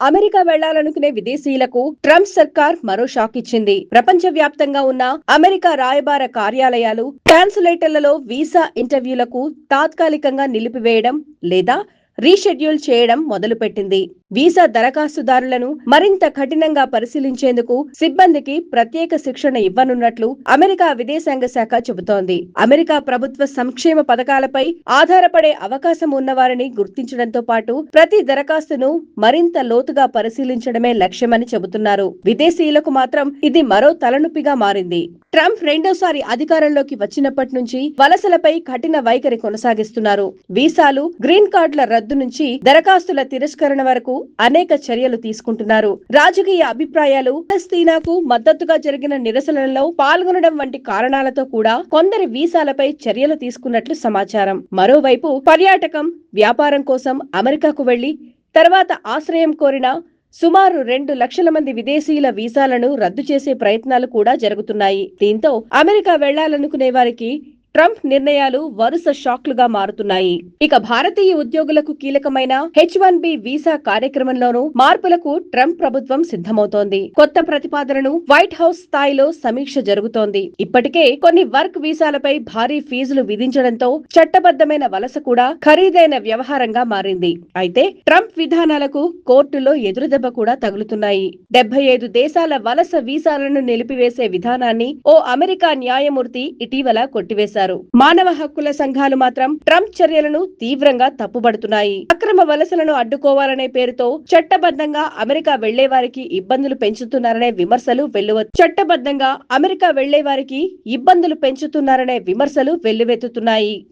America వెళ్లాలనుకునే విదేశీయులకు Trump సర్కార్ మరో షాక్ ఇచ్చింది. ప్రపంచవ్యాప్తంగా ఉన్న అమెరికా రాయబార కార్యాలయాలు, కాన్సులేట్లలో వీసా ఇంటర్వ్యూలకు తాత్కాలికంగా నిలిపివేయడం లేదా రీషెడ్యూల్ చేయడం మొదలుపెట్టింది. వీసా దరఖాస్తుదారులను మరింత కఠినంగా పరిశీలించేందుకు సిబ్బందికి ప్రత్యేక శిక్షణ ఇవ్వనున్నట్లు అమెరికా విదేశాంగ శాఖ చెబుతోంది. అమెరికా ప్రభుత్వ సంక్షేమ పథకాలపై ఆధారపడే అవకాశం ఉన్నవారిని గుర్తించడంతో పాటు ప్రతి దరఖాస్తును మరింత లోతుగా పరిశీలించడమే లక్ష్యమని చెబుతున్నారు. విదేశీయులకు మాత్రం ఇది మరో తలనొప్పిగా మారింది. ట్రంప్ రెండోసారి అధికారంలోకి వచ్చినప్పటి నుంచి వలసలపై కఠిన వైఖరి కొనసాగిస్తున్నారు. వీసాలు, గ్రీన్ కార్డుల రద్దు నుంచి దరఖాస్తుల తిరస్కరణ వరకు అనేక చర్యలు తీసుకుంటున్నారు. రాజకీయ అభిప్రాయాలు, పాలస్తీనాకు మద్దతుగా జరిగిన నిరసనలలో పాల్గొనడం వంటి కారణాలతో కూడా కొందరి వీసాలపై చర్యలు తీసుకున్నట్లు సమాచారం. మరోవైపు పర్యాటకం, వ్యాపారం కోసం అమెరికాకు వెళ్లి తర్వాత ఆశ్రయం కోరిన సుమారు 2 లక్షల మంది విదేశీయుల వీసాలను రద్దు చేసే ప్రయత్నాలు కూడా జరుగుతున్నాయి. దీంతో అమెరికా వెళ్లాలనుకునే వారికి ట్రంప్ నిర్ణయాలు వరుస షాక్లుగా మారుతున్నాయి. ఇక భారతీయ ఉద్యోగులకు కీలకమైన H-1B వీసా కార్యక్రమంలోనూ మార్పులకు ట్రంప్ ప్రభుత్వం సిద్ధమవుతోంది. కొత్త ప్రతిపాదనను వైట్ హౌస్ స్థాయిలో సమీక్ష జరుగుతోంది. ఇప్పటికే కొన్ని వర్క్ వీసాలపై భారీ ఫీజులు విధించడంతో చట్టబద్ధమైన వలస కూడా ఖరీదైన వ్యవహారంగా మారింది. అయితే ట్రంప్ విధానాలకు కోర్టులో ఎదురుదెబ్బ కూడా తగులుతున్నాయి. 75 దేశాల వలస వీసాలను నిలిపివేసే విధానాన్ని ఓ అమెరికా న్యాయమూర్తి ఇటీవల కొట్టివేశారు. మానవ హక్కుల సంఘాలు మాత్రం ట్రంప్ చర్యలను తీవ్రంగా తప్పుబడుతున్నాయి. అక్రమ వలసలను అడ్డుకోవాలనే పేరుతో చట్టబద్ధంగా అమెరికా వెళ్లే వారికి ఇబ్బందులు పెంచుతున్నారనే విమర్శలు వెల్లువెత్తుతున్నాయి.